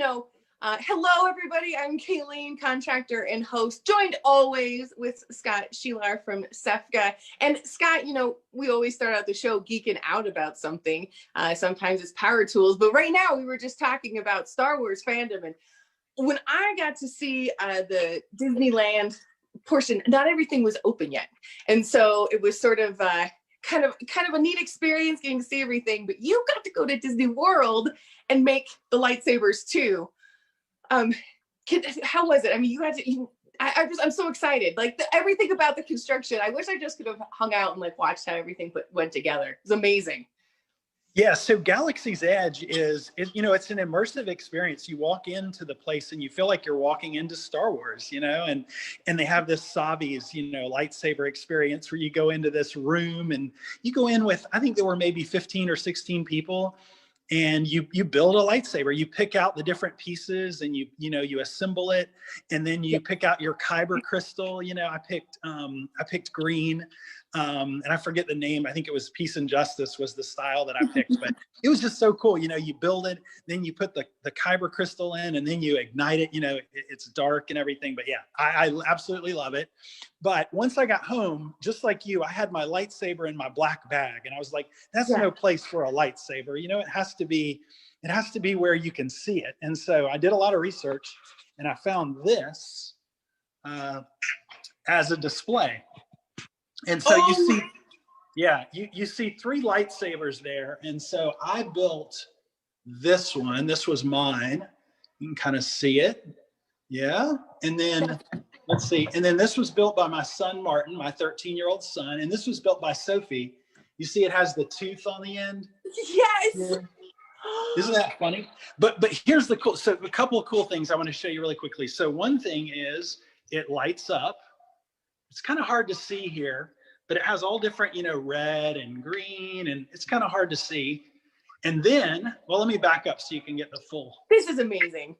Hello, everybody. I'm Kayleen, contractor and host, joined always with Scott Sheelar from SEFCA. And Scott, we always start out the show geeking out about something. Sometimes it's power tools, but right now we were just talking about Star Wars fandom. And when I got to see the Disneyland portion, not everything was open yet. And so it was sort of kind of a neat experience getting to see everything, but you got to go to Disney World and make the lightsabers too. How was it? I mean, you had to, I'm so excited. Like everything about the construction. I wish I just could have hung out and watched how everything went together. It's amazing. Yeah, so Galaxy's Edge it's an immersive experience. You walk into the place and you feel like you're walking into Star Wars, and they have this Savi's, lightsaber experience where you go into this room and you go in with, I think there were maybe 15 or 16 people. And you build a lightsaber. You pick out the different pieces and you assemble it, and then you pick out your kyber crystal. I picked green, and I forget the name. I think it was Peace and Justice was the style that I picked, but it was just so cool. You build it, then you put the kyber crystal in, and then you ignite it. It's dark and everything, but yeah, I absolutely love it. But once I got home, just like you, I had my lightsaber in my black bag, and I was like, that's no place for a lightsaber. It has to be where you can see it. And so I did a lot of research, and I found this as a display. And so you see three lightsabers there. And so I built this one. This was mine. You can kind of see it. Yeah. And then let's see. And then this was built by my son, Martin, my 13-year-old son. And this was built by Sophie. You see it has the tooth on the end? Yes. Yeah. Isn't that funny? But here's a couple of cool things I want to show you really quickly. So one thing is it lights up. It's kind of hard to see here, but it has all different, red and green, and it's kind of hard to see. And then, let me back up so you can get the full. This is amazing.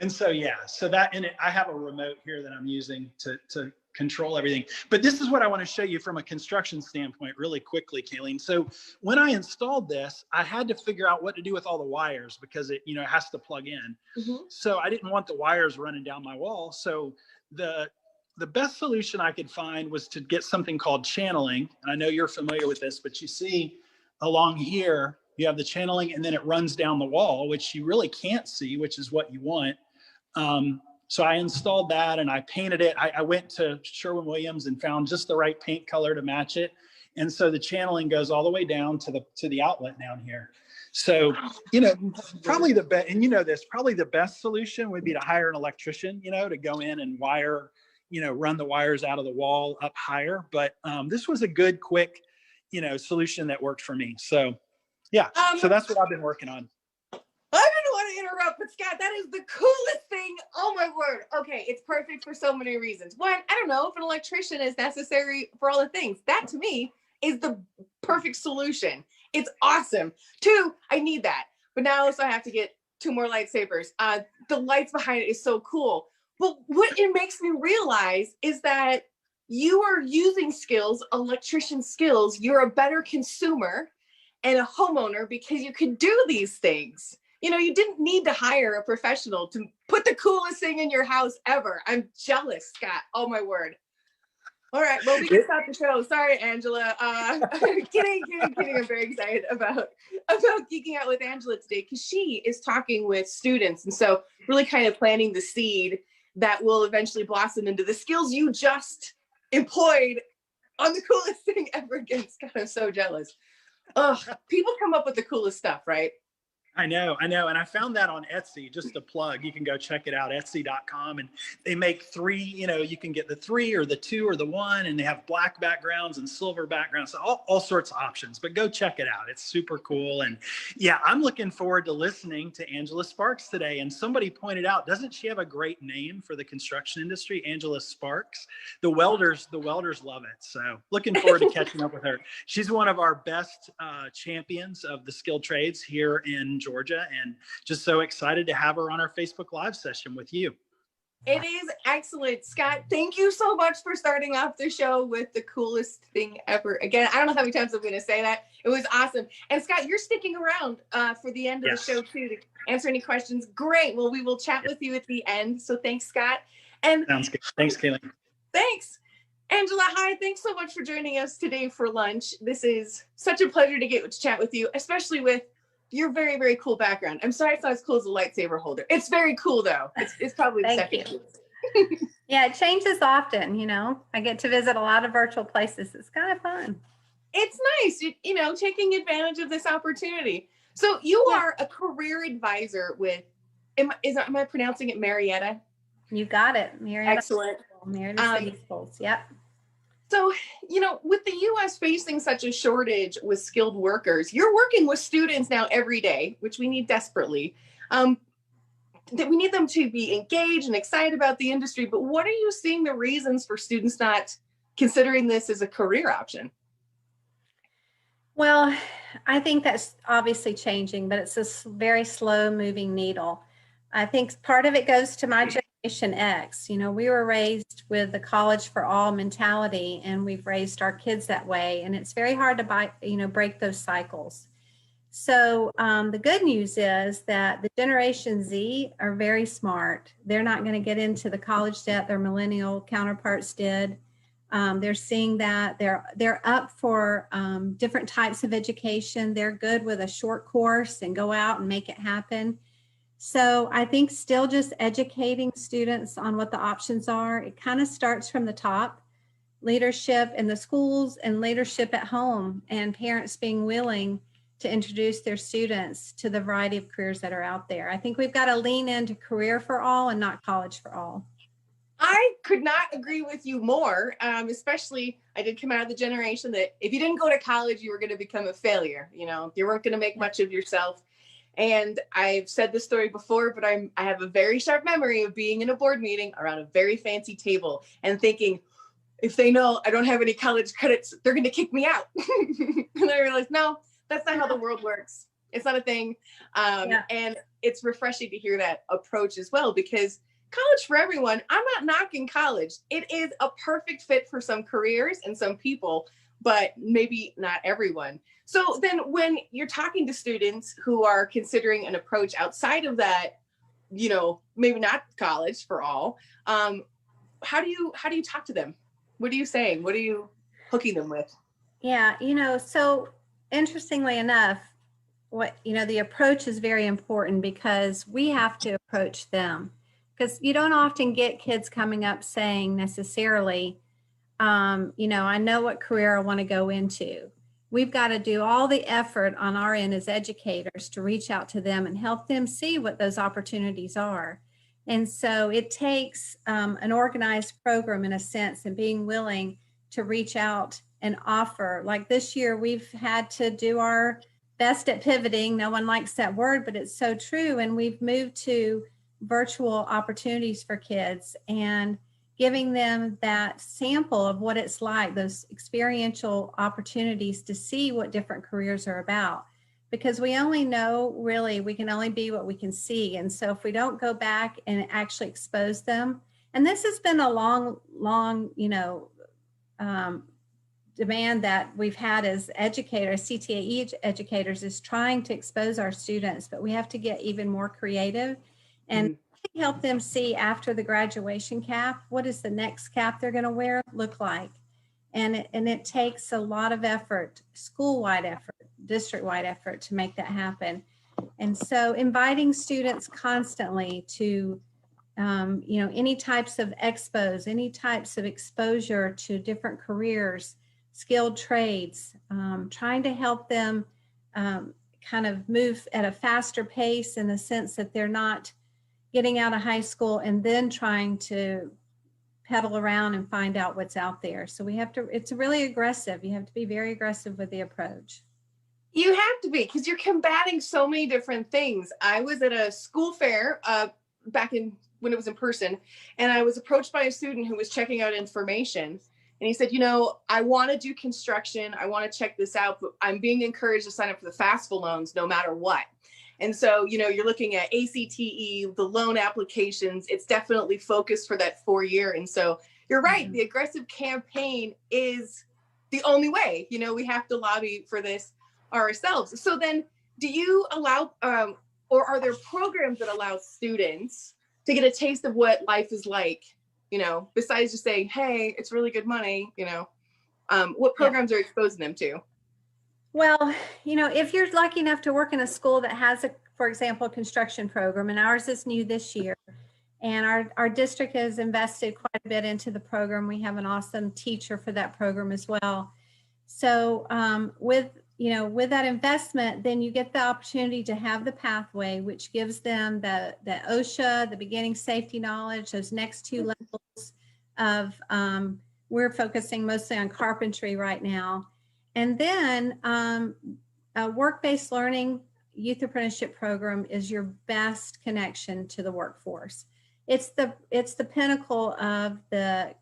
And so, I have a remote here that I'm using to control everything. But this is what I want to show you from a construction standpoint really quickly, Kayleen. So when I installed this, I had to figure out what to do with all the wires because it, has to plug in. Mm-hmm. So I didn't want the wires running down my wall. So the best solution I could find was to get something called channeling. And I know you're familiar with this, but you see along here, you have the channeling and then it runs down the wall, which you really can't see, which is what you want. So I installed that and I painted it. I went to Sherwin-Williams and found just the right paint color to match it. And so the channeling goes all the way down to the outlet down here. So, probably the best, and probably the best solution would be to hire an electrician, to go in and wire, run the wires out of the wall up higher. But this was a good, quick, solution that worked for me. So, yeah, so that's what I've been working on. I didn't want to interrupt, but Scott, that is the coolest thing. Oh my word. Okay. It's perfect for so many reasons. One, I don't know if an electrician is necessary for all the things. That to me is the perfect solution. It's awesome. Two, I need that. But now also I have to get 2 more lightsabers. The lights behind it is so cool. But what it makes me realize is that you are using skills, electrician skills. You're a better consumer and a homeowner because you can do these things. You didn't need to hire a professional to put the coolest thing in your house ever. I'm jealous, Scott. Oh my word. All right. Well, we can stop the show. Sorry, Angela. Kidding. I'm very excited about geeking out with Angela today because she is talking with students. And so really kind of planting the seed that will eventually blossom into the skills you just employed on the coolest thing ever again. Scott, I'm so jealous. People come up with the coolest stuff, right? I know. And I found that on Etsy, just a plug. You can go check it out, Etsy.com. And they make 3, you can get the 3 or the 2 or the 1, and they have black backgrounds and silver backgrounds, so all sorts of options. But go check it out. It's super cool. And yeah, I'm looking forward to listening to Angela Sparks today. And somebody pointed out, doesn't she have a great name for the construction industry, Angela Sparks? The welders love it. So looking forward to catching up with her. She's one of our best champions of the skilled trades here in Georgia, and just so excited to have her on our Facebook Live session with you. It is excellent. Scott, thank you so much for starting off the show with the coolest thing ever. Again, I don't know how many times I'm going to say that. It was awesome. And Scott, you're sticking around for the end of the show too to answer any questions. Great. Well, we will chat with you at the end. So thanks, Scott. And sounds good. Thanks, Kayleen. Thanks. Angela, hi. Thanks so much for joining us today for lunch. This is such a pleasure to get to chat with you, especially with your very, very cool background. I'm sorry it's not as cool as a lightsaber holder. It's very cool, though. It's probably the second coolest. Yeah, it changes often, you know. I get to visit a lot of virtual places. It's kind of fun. It's nice, you know, taking advantage of this opportunity. So you are a career advisor with, am I pronouncing it Marietta? You got it. Marietta. Excellent. Marietta City Schools. Yep. So, you know, with the U.S. facing such a shortage with skilled workers, you're working with students now every day, which we need desperately. That we need them to be engaged and excited about the industry. But what are you seeing the reasons for students not considering this as a career option? Well, I think that's obviously changing, but it's a very slow moving needle. I think part of it goes to my Generation X. You know, we were raised with the college for all mentality, and we've raised our kids that way. And it's very hard to break those cycles. So the good news is that the Generation Z are very smart. They're not going to get into the college debt their millennial counterparts did. They're seeing that they're up for different types of education. They're good with a short course and go out and make it happen. So I think still just educating students on what the options are. It kind of starts from the top, leadership in the schools and leadership at home, and parents being willing to introduce their students to the variety of careers that are out there. I think we've got to lean into career for all and not college for all. I could not agree with you more, especially I did come out of the generation that if you didn't go to college, you were going to become a failure. You know, you weren't going to make much of yourself. And I've said this story before, but I have a very sharp memory of being in a board meeting around a very fancy table and thinking, if they know I don't have any college credits, they're going to kick me out. And I realized, no, that's not how the world works. It's not a thing. And it's refreshing to hear that approach as well, because college for everyone, I'm not knocking college. It is a perfect fit for some careers and some people, but maybe not everyone. So then when you're talking to students who are considering an approach outside of that, you know, maybe not college for all, how do you talk to them? What are you saying? What are you hooking them with? Yeah, you know, so interestingly enough, the approach is very important because we have to approach them, because you don't often get kids coming up saying necessarily, I know what career I want to go into. We've got to do all the effort on our end as educators to reach out to them and help them see what those opportunities are. And so it takes an organized program in a sense, and being willing to reach out and offer. Like this year, we've had to do our best at pivoting. No one likes that word, but it's so true. And we've moved to virtual opportunities for kids and giving them that sample of what it's like, those experiential opportunities to see what different careers are about. Because we only know, really, we can only be what we can see. And so if we don't go back and actually expose them, and this has been a long, demand that we've had as educators, CTAE educators, is trying to expose our students, but we have to get even more creative and help them see after the graduation cap, what is the next cap they're going to wear look like? And it takes a lot of effort, school-wide effort, district-wide effort to make that happen. And so inviting students constantly to, any types of expos, any types of exposure to different careers, skilled trades, trying to help them kind of move at a faster pace in the sense that they're not getting out of high school and then trying to pedal around and find out what's out there. So it's really aggressive. You have to be very aggressive with the approach. You have to be, because you're combating so many different things. I was at a school fair back when it was in person, and I was approached by a student who was checking out information. And he said, I want to do construction. I want to check this out, but I'm being encouraged to sign up for the FAFSA loans no matter what. And so, you're looking at ACTE, the loan applications. It's definitely focused for that 4 year. And so you're right. The aggressive campaign is the only way. We have to lobby for this ourselves. So then do you allow, or are there programs that allow students to get a taste of what life is like, besides just saying, hey, it's really good money, what programs are exposing them to? Well, if you're lucky enough to work in a school that has for example, a construction program, and ours is new this year, and our district has invested quite a bit into the program. We have an awesome teacher for that program as well. So with that investment, then you get the opportunity to have the pathway, which gives them the OSHA, the beginning safety knowledge, those next 2 levels of, we're focusing mostly on carpentry right now. And then a work-based learning youth apprenticeship program is your best connection to the workforce. It's the pinnacle of the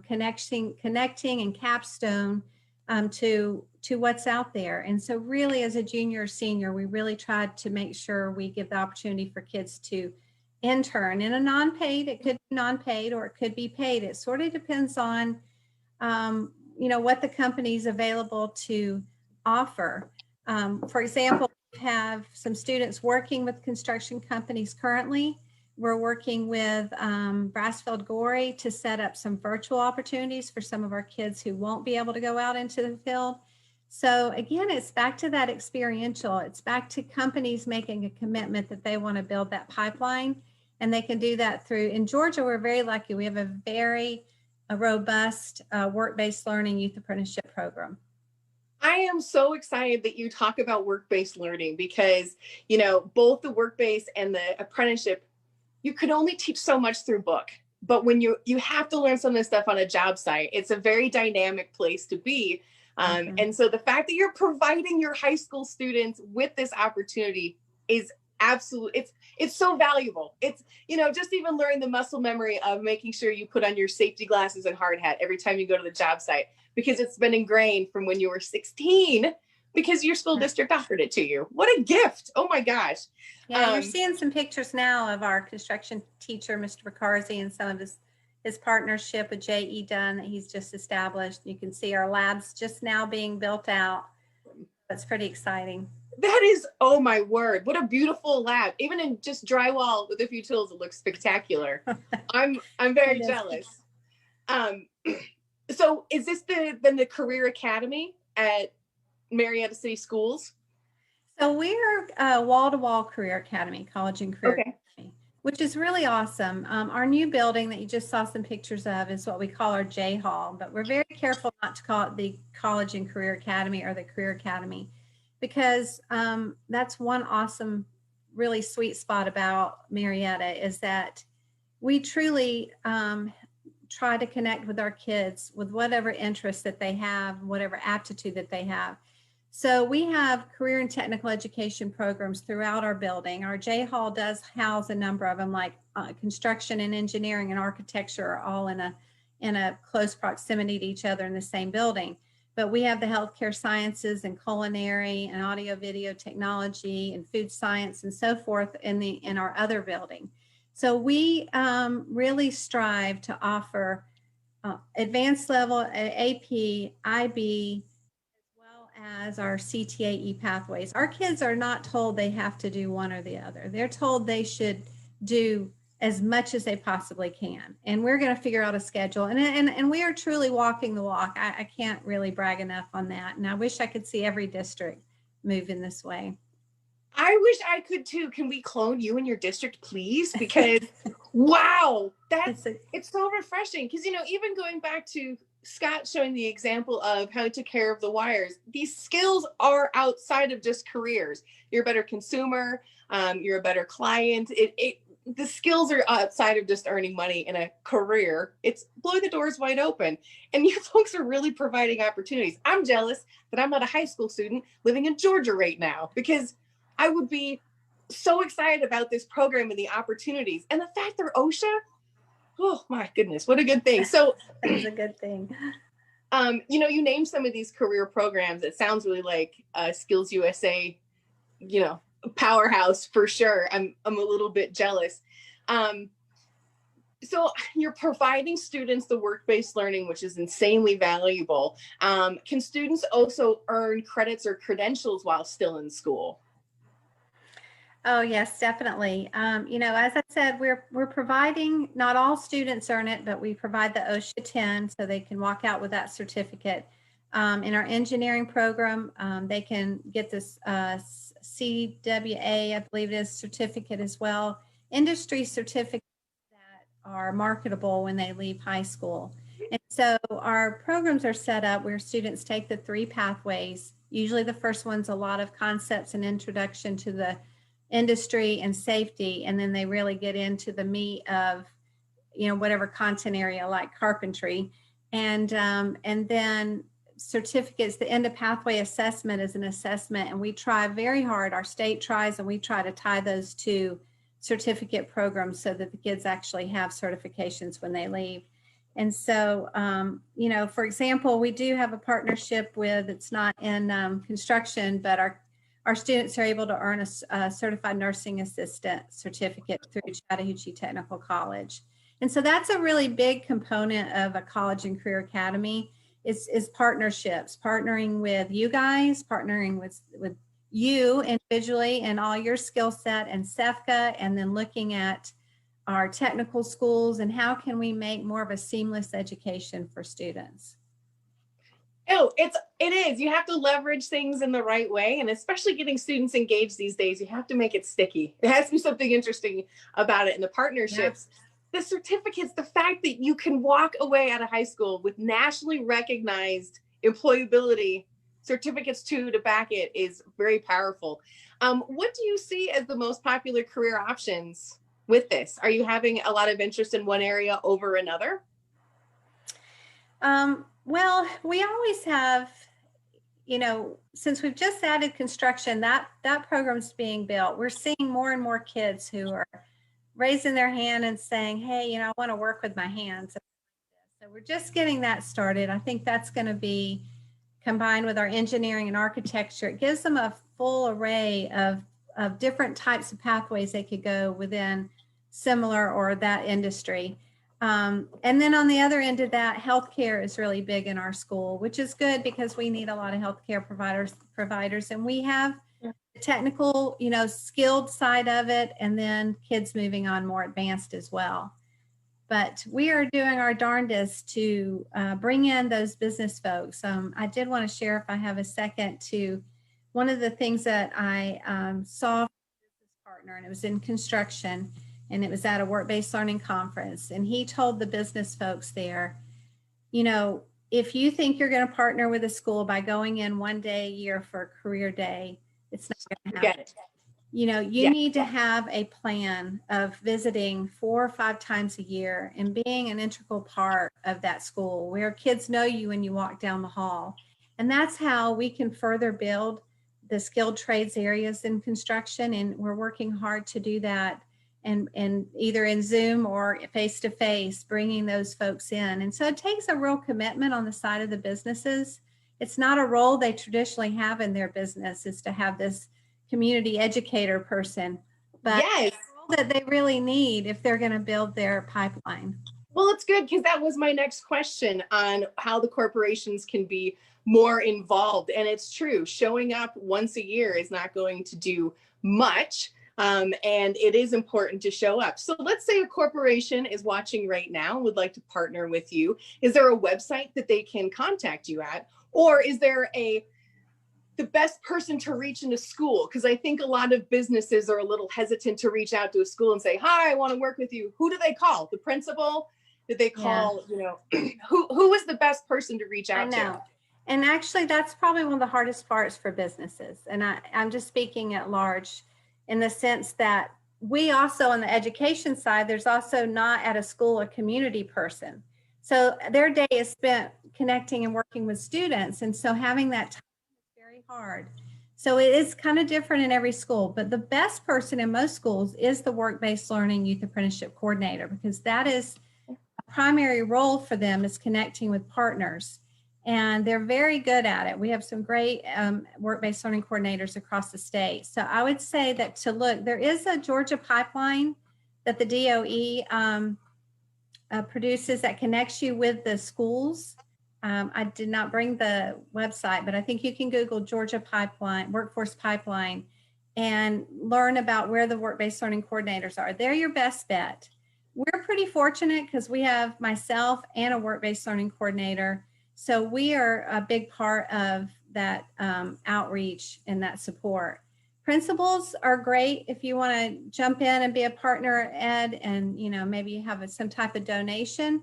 connecting and capstone to what's out there. And so really, as a junior or senior, we really tried to make sure we give the opportunity for kids to intern in a non-paid. It could be non-paid or it could be paid. It sort of depends on what the company's available to offer. For example, we have some students working with construction companies currently. We're working with Brassfield Gorey to set up some virtual opportunities for some of our kids who won't be able to go out into the field. So again, it's back to that experiential. It's back to companies making a commitment that they want to build that pipeline, and they can do that through. In Georgia, we're very lucky. We have a very robust work-based learning youth apprenticeship program. I am so excited that you talk about work-based learning because, both the work-based and the apprenticeship, you could only teach so much through book. But when you have to learn some of this stuff on a job site, it's a very dynamic place to be. And so the fact that you're providing your high school students with this opportunity is absolutely, it's so valuable. It's, just even learning the muscle memory of making sure you put on your safety glasses and hard hat every time you go to the job site, because it's been ingrained from when you were 16 because your school district offered it to you. What a gift. Oh my gosh. Yeah, you're seeing some pictures now of our construction teacher, Mr. Riccarzi, and some of his partnership with J.E. Dunn that he's just established. You can see our labs just now being built out. That's pretty exciting. That is, oh my word, what a beautiful lab. Even in just drywall with a few tools, it looks spectacular. I'm very jealous. So is this then the Career Academy at Marietta City Schools? So we're a wall-to-wall career academy, college and career academy, which is really awesome. Our new building that you just saw some pictures of is what we call our J Hall, but we're very careful not to call it the College and Career Academy or the Career Academy, because that's one awesome, really sweet spot about Marietta is that we truly try to connect with our kids with whatever interest that they have, whatever aptitude that they have. So we have career and technical education programs throughout our building. Our J Hall does house a number of them, like construction and engineering and architecture are all in a close proximity to each other in the same building. But we have the healthcare sciences and culinary and audio video technology and food science and so forth in our other building. So we really strive to offer advanced level AP, IB, as our CTAE pathways. Our kids are not told they have to do one or the other. They're told they should do as much as they possibly can. And we're going to figure out a schedule. And we are truly walking the walk. I can't really brag enough on that. And I wish I could see every district move in this way. I wish I could too. Can we clone you in your district, please? Because wow, it's so refreshing. Because, even going back to Scott showing the example of how he took care of the wires, these skills are outside of just careers. You're a better consumer. You're a better client. The skills are outside of just earning money in a career. It's blowing the doors wide open. And you folks are really providing opportunities. I'm jealous that I'm not a high school student living in Georgia right now, because I would be so excited about this program and the opportunities. And the fact they're OSHA, oh my goodness, what a good thing. So that's a good thing. You named some of these career programs. It sounds really like Skills USA, powerhouse for sure. I'm a little bit jealous. So you're providing students the work-based learning, which is insanely valuable. Can students also earn credits or credentials while still in school? Oh, yes, definitely. You know, as I said, we're providing, not all students earn it, but we provide the OSHA 10 so they can walk out with that certificate. In our engineering program, they can get this CWA, I believe it is, certificate as well. Industry certificates that are marketable when they leave high school. And so our programs are set up where students take the 3 pathways. Usually the first one's a lot of concepts and introduction to the industry and safety, and then they really get into the meat of, you know, whatever content area like carpentry, and then certificates. The end of pathway assessment is an assessment, and we try very hard, our state tries, and we try to tie those to certificate programs so that the kids actually have certifications when they leave. And so, you know, for example, we do have a partnership with, it's not in construction, but our students are able to earn a certified nursing assistant certificate through Chattahoochee Technical College. And so that's a really big component of a college and career academy is partnerships, partnering with you guys, partnering with you individually and all your skill set and SEFCA, and then looking at our technical schools and how can we make more of a seamless education for students. Oh, it is. You have to leverage things in the right way. And especially getting students engaged these days, you have to make it sticky. There has to be something interesting about it. And the partnerships, the certificates, the fact that you can walk away out of high school with nationally recognized employability certificates to back it is very powerful. What do you see as the most popular career options with this? Are you having a lot of interest in one area over another? Well, we always have, you know, since we've just added construction, that program's being built. We're seeing more and more kids who are raising their hand and saying, hey, you know, I want to work with my hands. So we're just getting that started. I think that's going to be combined with our engineering and architecture. It gives them a full array of different types of pathways they could go within similar or that industry. And then on the other end of that, healthcare is really big in our school, which is good because we need a lot of healthcare providers, and we have the technical, you know, skilled side of it, and then kids moving on more advanced as well. But we are doing our darndest to bring in those business folks. I did want to share, if I have a second, to one of the things that I saw from a business partner, and it was in construction. And it was at a work-based learning conference. And he told the business folks there, you know, if you think you're going to partner with a school by going in one day a year for a career day, it's not going to happen. You know, you need to have a plan of visiting 4 or 5 times a year and being an integral part of that school where kids know you when you walk down the hall. And that's how we can further build the skilled trades areas in construction. And we're working hard to do that. And either in Zoom or face-to-face, bringing those folks in. And so it takes a real commitment on the side of the businesses. It's not a role they traditionally have in their business, is to have this community educator person, but it's a role that they really need if they're going to build their pipeline. Well, it's good, because that was my next question on how the corporations can be more involved. And it's true, showing up once a year is not going to do much. And it is important to show up. So let's say a corporation is watching right now and would like to partner with you. Is there a website that they can contact you at? Or is there the best person to reach in a school? Because I think a lot of businesses are a little hesitant to reach out to a school and say, hi, I want to work with you. Who do they call? The principal? Did they call, you know, who is the best person to reach out to? And actually, that's probably one of the hardest parts for businesses. And I'm just speaking at large, in the sense that we also, on the education side, there's also not at a school a community person. So their day is spent connecting and working with students. And so having that time is very hard. So it is kind of different in every school. But the best person in most schools is the work-based learning youth apprenticeship coordinator, because that is a primary role for them, is connecting with partners. and they're very good at it. We have some great work-based learning coordinators across the state. So I would say that to look, there is a Georgia pipeline that the DOE produces that connects you with the schools. I did not bring the website, but I think you can Google Georgia Pipeline, Workforce Pipeline, and learn about where the work-based learning coordinators are. They're your best bet. We're pretty fortunate because we have myself and a work-based learning coordinator. So we are a big part of that outreach and that support. Principals are great if you want to jump in and be a partner, Ed, and maybe have some type of donation.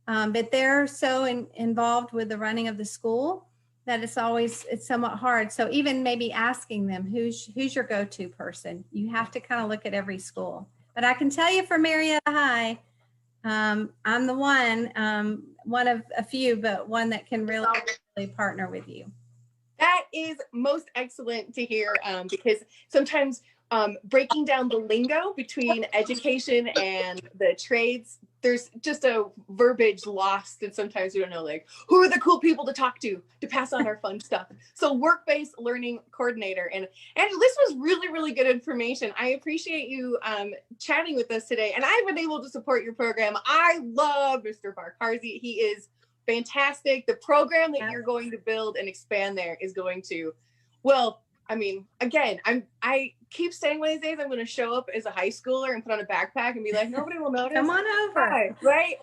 But they're so involved with the running of the school that it's somewhat hard. So even maybe asking them who's your go-to person, you have to kind of look at every school. But I can tell you for Marietta High, I'm the one of a few, but one that can really partner with you. That is most excellent to hear, because sometimes breaking down the lingo between education and the trades, there's just a verbiage lost, and sometimes we don't know, like, who are the cool people to talk to pass on our fun stuff. So work-based learning coordinator. And this was really, really good information. I appreciate you chatting with us today, and I've been able to support your program. I love Mr. Farkarzy. He is fantastic. The program that you're going to build and expand there is going to, well, I mean, again, I keep saying one of these days I'm going to show up as a high schooler and put on a backpack and be like, nobody will notice. Come on over. Hi, right?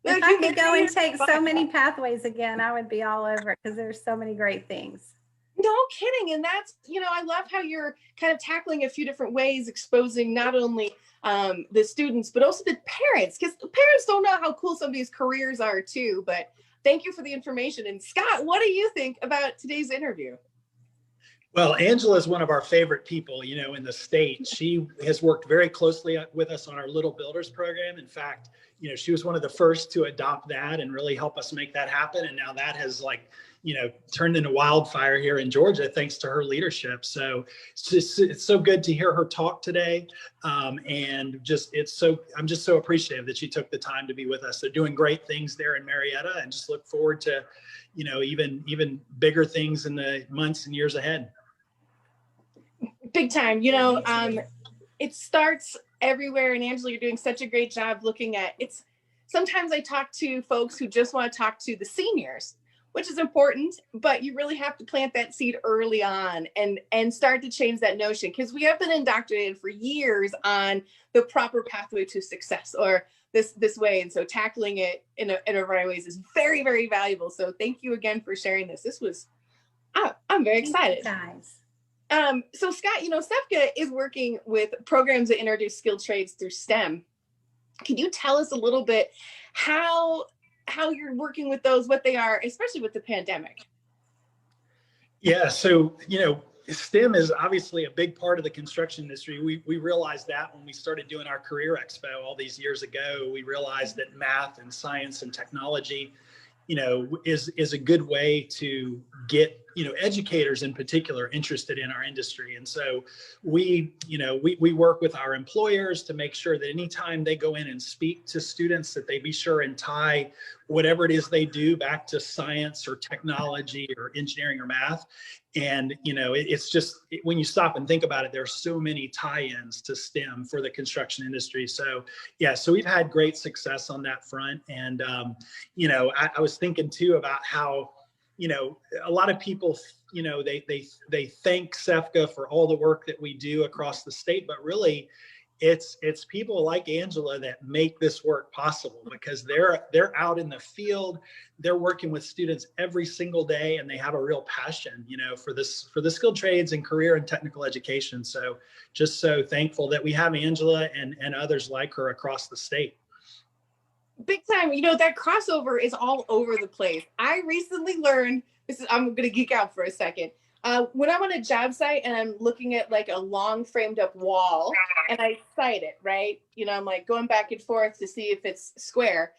If I could go and take so many pathways again, I would be all over it because there's so many great things. No kidding. And that's, I love how you're kind of tackling a few different ways, exposing not only the students, but also the parents, because the parents don't know how cool some of these careers are too. But thank you for the information. And Scott, what do you think about today's interview? Well, Angela is one of our favorite people, in the state. She has worked very closely with us on our Little Builders program. In fact, she was one of the first to adopt that and really help us make that happen. And now that has turned into wildfire here in Georgia, thanks to her leadership. So it's so good to hear her talk today. And I'm just so appreciative that she took the time to be with us. They're doing great things there in Marietta, and just look forward to, even bigger things in the months and years ahead. Big time. It starts everywhere. And Angela, you're doing such a great job looking at it's. Sometimes I talk to folks who just want to talk to the seniors, which is important, but you really have to plant that seed early on and start to change that notion, because we have been indoctrinated for years on the proper pathway to success, or this way. And so tackling it in a right ways is very, very valuable. So thank you again for sharing this. I'm very excited. Guys. So Scott, SEPCA is working with programs that introduce skilled trades through STEM. Can you tell us a little bit how you're working with those, what they are, especially with the pandemic? Yeah, so, STEM is obviously a big part of the construction industry. We realized that when we started doing our Career Expo all these years ago. We realized that math and science and technology, is a good way to get, educators in particular interested in our industry. And so we work with our employers to make sure that anytime they go in and speak to students, that they be sure and tie whatever it is they do back to science or technology or engineering or math. And, it's just, when you stop and think about it, there's so many tie-ins to STEM for the construction industry. So, yeah, so we've had great success on that front. And, I was thinking too about how, a lot of people, they thank SEPCA for all the work that we do across the state, but really it's people like Angela that make this work possible, because they're out in the field, they're working with students every single day, and they have a real passion, for the skilled trades and career and technical education. So just so thankful that we have Angela and others like her across the state. Big time. That crossover is all over the place. I recently learned, I'm going to geek out for a second. When I'm on a job site and I'm looking at like a long framed up wall and I sight it, right? I'm like going back and forth to see if it's square.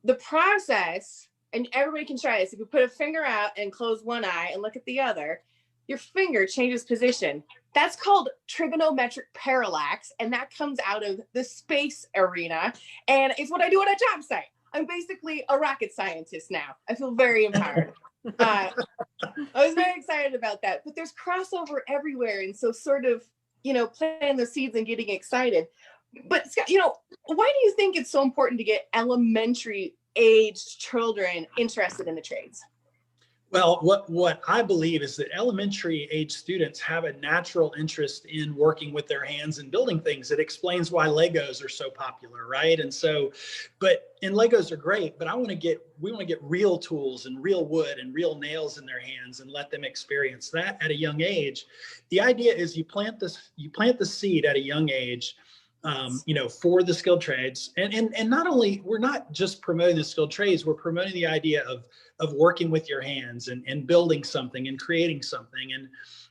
The process, and everybody can try this, if you put a finger out and close one eye and look at the other, your finger changes position. That's called trigonometric parallax, and that comes out of the space arena, and it's what I do on a job site. I'm basically a rocket scientist now. I feel very empowered. I was very excited about that, but there's crossover everywhere. And so sort of, planting the seeds and getting excited. But Scott, why do you think it's so important to get elementary aged children interested in the trades? Well, what I believe is that elementary age students have a natural interest in working with their hands and building things. It explains why Legos are so popular, right? And Legos are great, but we want to get real tools and real wood and real nails in their hands and let them experience that at a young age. The idea is you plant the seed at a young age, for the skilled trades. And not only, we're not just promoting the skilled trades, we're promoting the idea of working with your hands and building something and creating something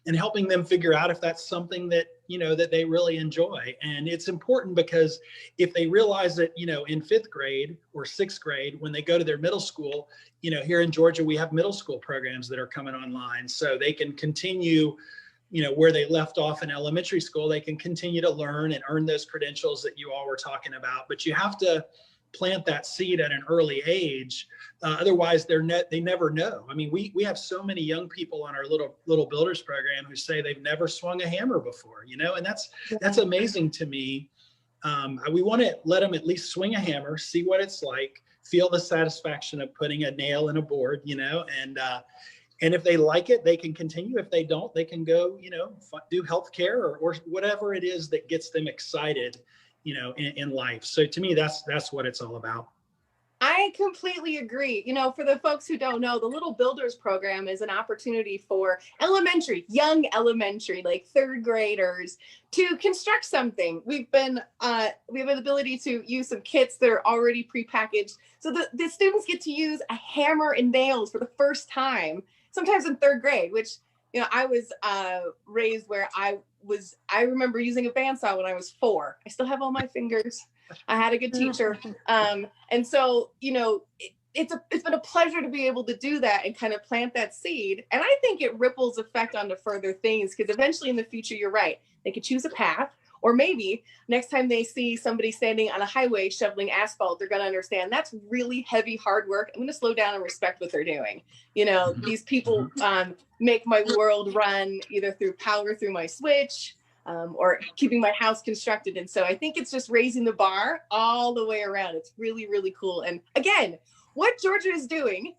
and helping them figure out if that's something that, that they really enjoy. And it's important because if they realize that, in 5th grade or 6th grade, when they go to their middle school, here in Georgia, we have middle school programs that are coming online, so they can continue where they left off in elementary school. They can continue to learn and earn those credentials that you all were talking about. But you have to plant that seed at an early age. Otherwise, they never know. I mean, we have so many young people on our little builders program who say they've never swung a hammer before, and that's amazing to me. We want to let them at least swing a hammer, see what it's like, feel the satisfaction of putting a nail in a board, and if they like it, they can continue. If they don't, they can go, do healthcare or whatever it is that gets them excited, in life. So to me, that's what it's all about. I completely agree. For the folks who don't know, the Little Builders program is an opportunity for young elementary, like 3rd graders, to construct something. We have the ability to use some kits that are already prepackaged. So the students get to use a hammer and nails for the first time, sometimes in 3rd grade, which, I was raised where I remember using a bandsaw when I was 4. I still have all my fingers. I had a good teacher. And so, it's been a pleasure to be able to do that and kind of plant that seed. And I think it ripples effect onto further things, because eventually in the future, you're right, they could choose a path, or maybe next time they see somebody standing on a highway shoveling asphalt, they're going to understand that's really heavy, hard work. I'm going to slow down and respect what they're doing. These people make my world run either through power through my switch, or keeping my house constructed. And so I think it's just raising the bar all the way around. It's really, really cool. And again, what Georgia is doing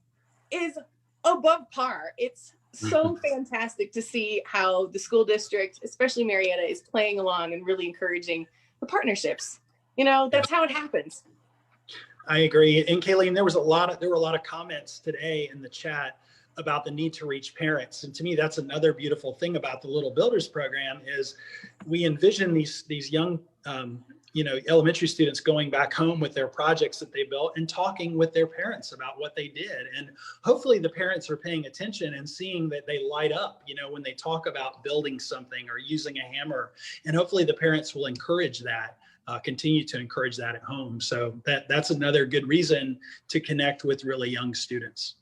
is above par. It's so fantastic to see how the school district, especially Marietta, is playing along and really encouraging the partnerships. That's how it happens. I agree. And Kayleen, there were a lot of comments today in the chat about the need to reach parents. And to me, that's another beautiful thing about the Little Builders program is we envision these young, elementary students going back home with their projects that they built and talking with their parents about what they did. And hopefully the parents are paying attention and seeing that they light up, when they talk about building something or using a hammer. And hopefully the parents will encourage that, continue to encourage that at home. So that's another good reason to connect with really young students.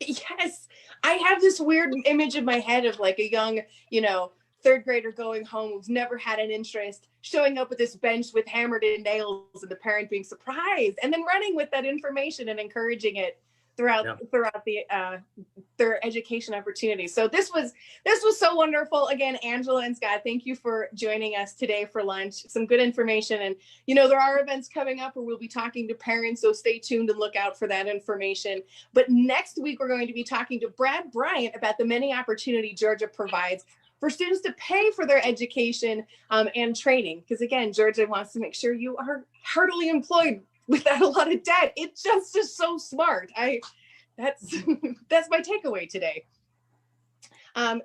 Yes. I have this weird image in my head of like a young, 3rd grader going home who's never had an interest, showing up with this bench with hammered in nails and the parent being surprised and then running with that information and encouraging it throughout their education opportunities. So this was so wonderful. Again, Angela and Scott, thank you for joining us today for lunch. Some good information. And, there are events coming up where we'll be talking to parents. So stay tuned and look out for that information. But next week, we're going to be talking to Brad Bryant about the many opportunity Georgia provides for students to pay for their education and training. Because again, Georgia wants to make sure you are heartily employed without a lot of debt. It just is so smart. That's my takeaway today.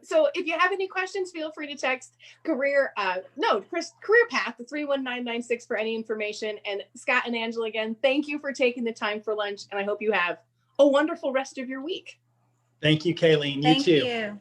So if you have any questions, feel free to text career path to 31996 for any information. And Scott and Angela, again, thank you for taking the time for lunch. And I hope you have a wonderful rest of your week. Thank you, Kayleen. You too. Thank you.